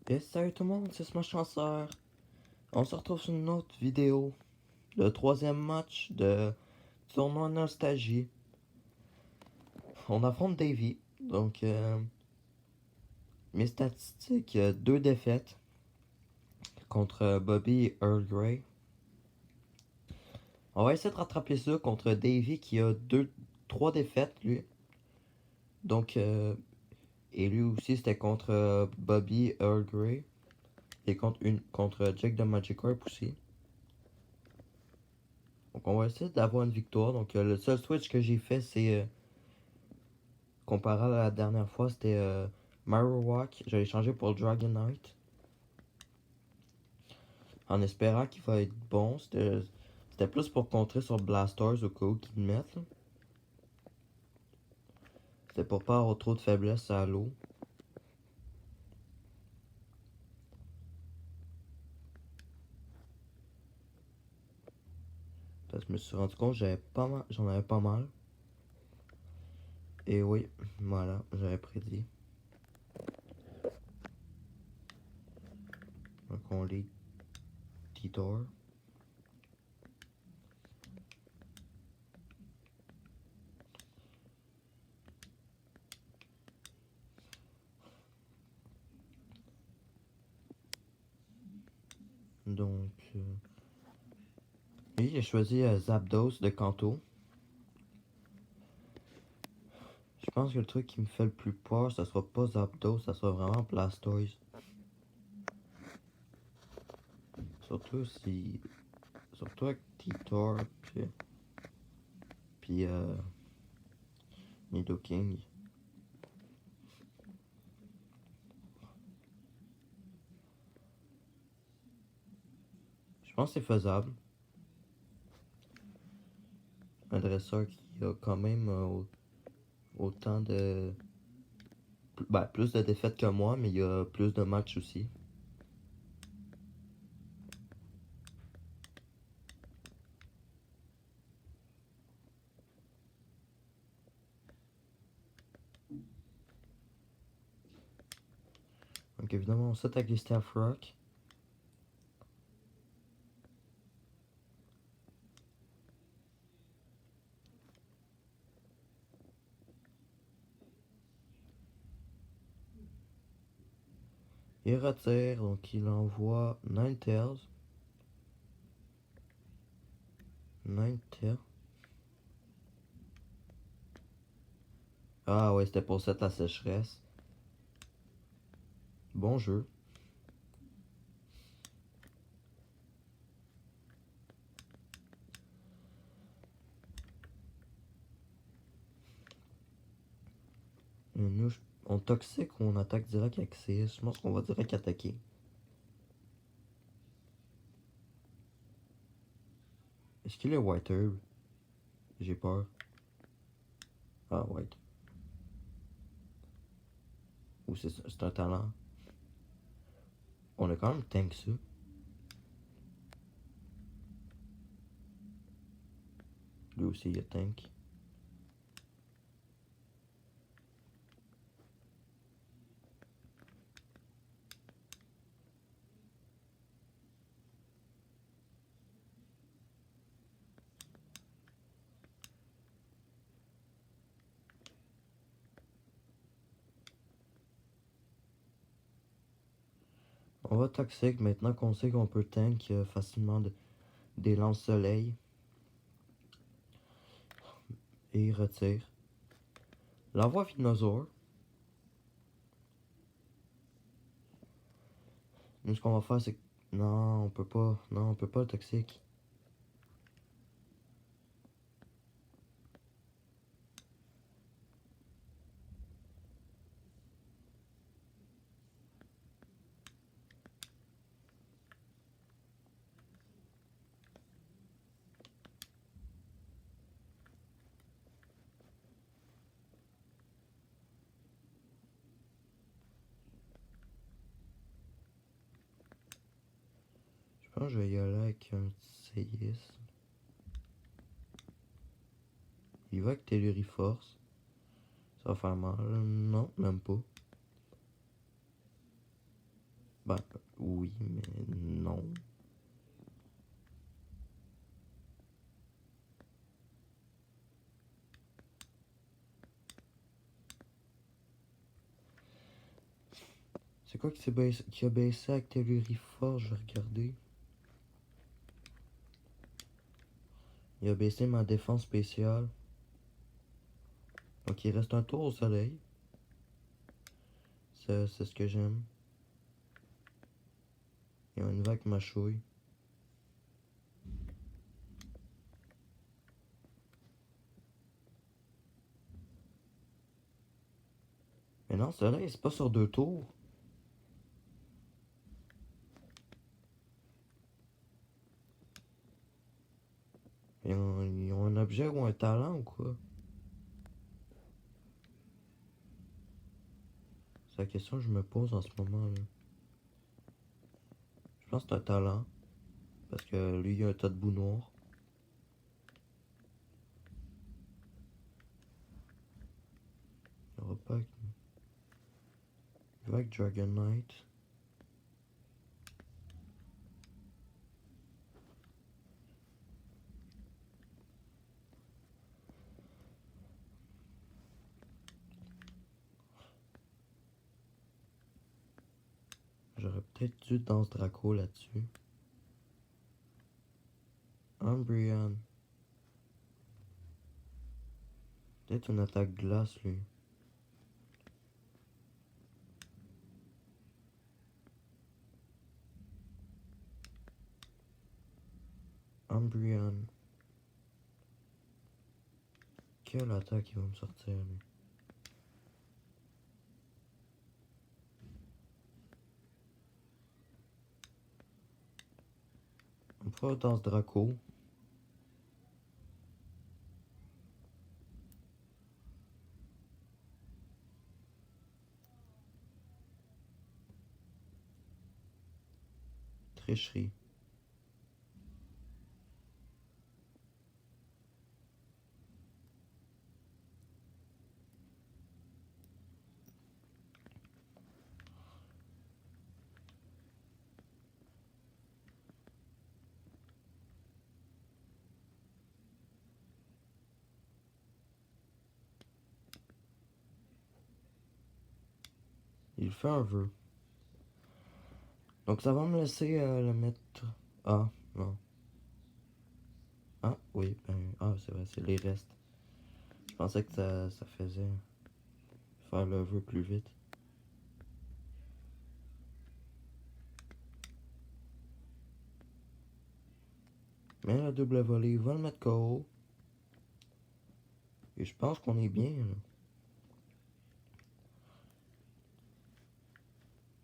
Et salut tout le monde, c'est Smash Chanceur. On se retrouve sur une autre vidéo. Le troisième match de tournoi Nostalgie. On affronte Davy. Donc, mes statistiques, 2 défaites contre Bobby et Earl Grey. On va essayer de rattraper ça contre Davy qui a 3 défaites, lui. Donc, et lui aussi, c'était contre Bobby et Earl Grey. Et contre Jake the Magikarp aussi. Donc, on va essayer d'avoir une victoire. Donc, le seul switch que j'ai fait, c'est comparé à la dernière fois, c'était Marowak. J'allais changer pour le Dragonite. En espérant qu'il va être bon. C'était plus pour contrer sur Blasters au cas où qu'ils me mettent. C'était pour pas avoir trop de faiblesse à l'eau. Parce que je me suis rendu compte que j'en avais pas mal. Et oui, voilà, j'avais prédit. Donc on lit Titor. Donc, oui, j'ai choisi Zapdos de Kanto. Je pense que le truc qui me fait le plus peur, ça sera pas Zapdos, ça sera vraiment Blastoise. Surtout si. Surtout avec Titor, puis Nidoking. Je pense que c'est faisable. Un dresseur qui a quand même autant de. Ben, plus de défaites que moi, mais il y a plus de matchs aussi. Donc évidemment, on s'attaque les Staff Rock. Il retire, donc il envoie Ninetales. Ninetales. Ah ouais, c'était pour ça ta sécheresse. Bon jeu. Et nous, on toxique ou on attaque direct avec CS? Je pense qu'on va direct attaquer. Est-ce qu'il est White Herb? J'ai peur. Ah, White. Ou c'est un talent. On a quand même tank ça. Lui aussi, il a tank. On va toxique maintenant qu'on sait qu'on peut tank facilement des lance-soleil. Et il retire. L'envoi Venusaur. Nous, ce qu'on va faire, c'est que. Non, on peut pas. Non, on peut pas le toxique. Je pense que je vais y aller avec un CS. Il va avec Telluriforce. Ça va faire mal. Non, même pas. Ben, oui, mais non. C'est quoi qui a baissé avec Telluri Force? Je vais regarder. Il a baissé ma défense spéciale. Donc il reste un tour au soleil. C'est ce que j'aime. Il y a une vague mâchouille. Mais non, soleil, c'est pas sur 2 tours. Ils ont un objet ou un talent ou quoi? C'est la question que je me pose en ce moment là. Je pense que c'est un talent. Parce que lui, il a un tas de boue noir. Il n'y aura pas avec Dragon Knight. J'aurais peut-être dû Danse Draco là-dessus. Umbreon. Peut-être une attaque glace, lui. Umbreon. Quelle attaque il va me sortir, lui? On pourra Danse Draco. Tricherie. Il fait un vœu. Donc ça va me laisser le mettre... Ah, non. Ah, oui, ben... Ah, c'est vrai, c'est les restes. Je pensais que ça faisait faire le vœu plus vite. Mais la double volée va le mettre KO. Et je pense qu'on est bien, là.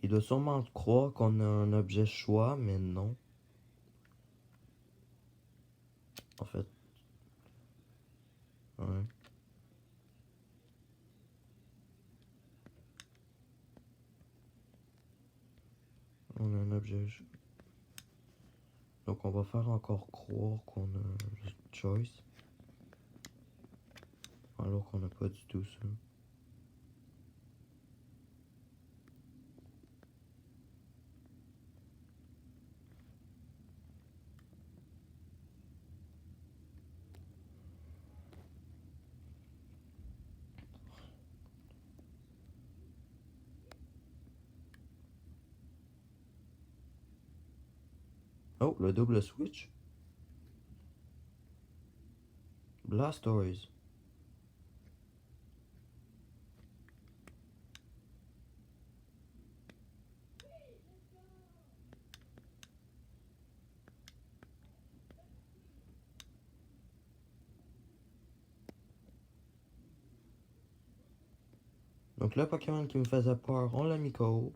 Il doit sûrement croire qu'on a un objet choix, mais non. En fait, ouais. On a un objet. Donc on va faire encore croire qu'on a un choice. Alors qu'on n'a pas du tout ça. Oh, le double switch. Blastoise. Donc le Pokémon qui me faisait peur, on l'a mis KO.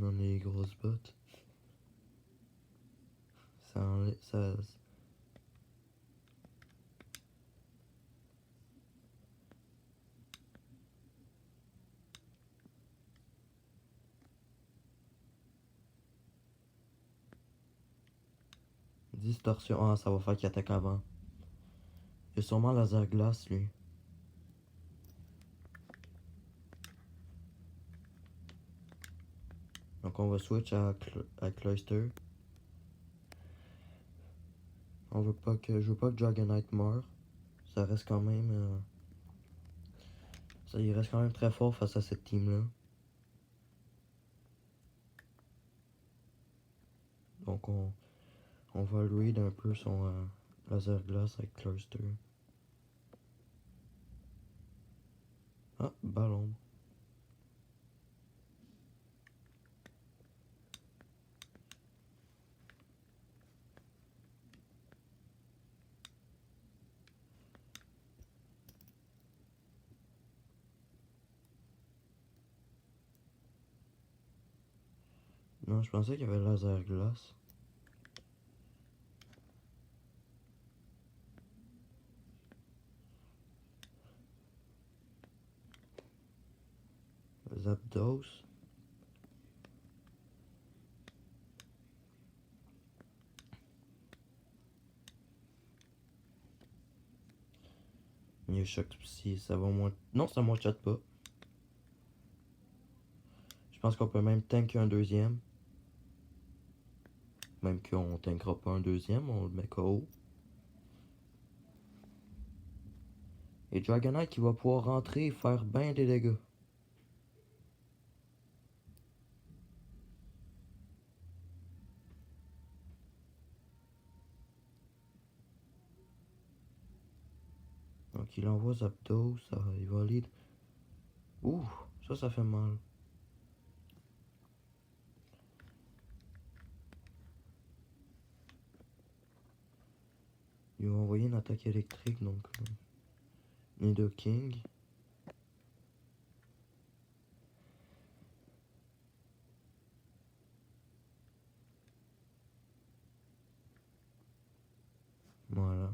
On a les grosses bottes. Ça enlève... Ça... Distorsion. Ah, ça va faire qu'il attaque avant. Il a sûrement laser glace, lui. Donc on va switch à Cloyster. Je veux pas que Dragonite meure. Ça reste quand même... il reste quand même très fort face à cette team-là. Donc on va read un peu son laser glace avec Cloyster. Ah, ballon. Non, je pensais qu'il y avait laser glace. Zapdos. Il y a choc psy, ça va moins... Non, ça ne chatte pas. Je pense qu'on peut même tanker un deuxième. Même qu'on tankera pas un deuxième, on le met KO. Et Dragonite qui va pouvoir rentrer et faire bien des dégâts. Donc il envoie Zapdos, il va aller... Ouh, ça fait mal. Il va envoyer une attaque électrique, donc... Nidoking. Voilà.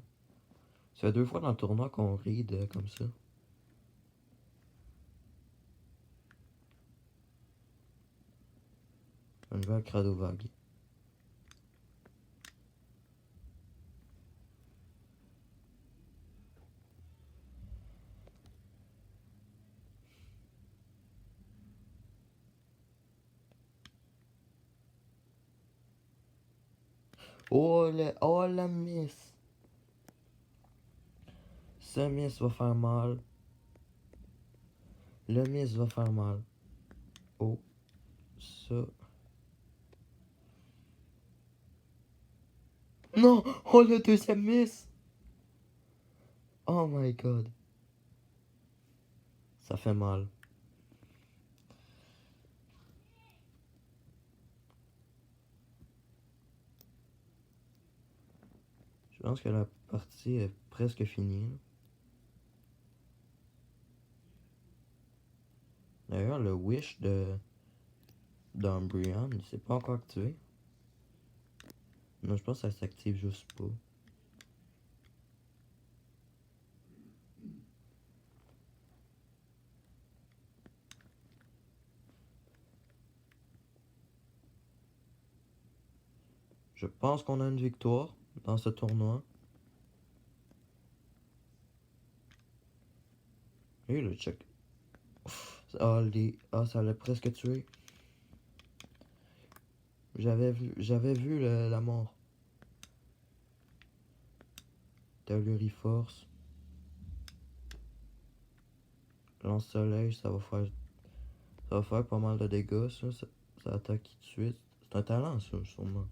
Ça fait 2 fois dans le tournoi qu'on ride comme ça. Un nouvel Cradovague. Oh la miss. Ce miss va faire mal. Le miss va faire mal. Oh, ça. Non! Oh, le deuxième miss! Oh my god. Ça fait mal. Je pense que la partie est presque finie. D'ailleurs, le wish d'Umbreon, il s'est pas encore activé. Non, je pense que ça s'active juste pas. Je pense qu'on a une victoire dans ce tournoi. Et le check. Ça l'a presque tué. J'avais vu la mort. Telluriforce. Lance-soleil, ça va faire pas mal de dégâts, ça attaque tout de suite. C'est un talent, ça, sûrement.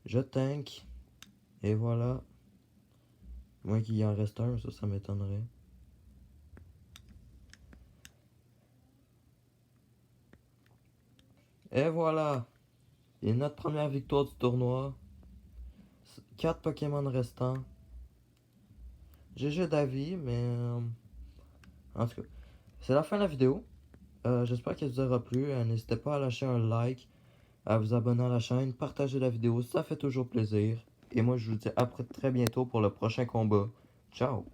Je tank. Et voilà. Moins qu'il y en reste un, ça m'étonnerait. Et voilà. Et notre première victoire du tournoi. 4 Pokémon restants. GG d'avis, mais... en tout cas, c'est la fin de la vidéo. J'espère qu'elle vous aura plu. N'hésitez pas à lâcher un like, à vous abonner à la chaîne, partager la vidéo, ça fait toujours plaisir. Et moi, je vous dis à très bientôt pour le prochain combat. Ciao!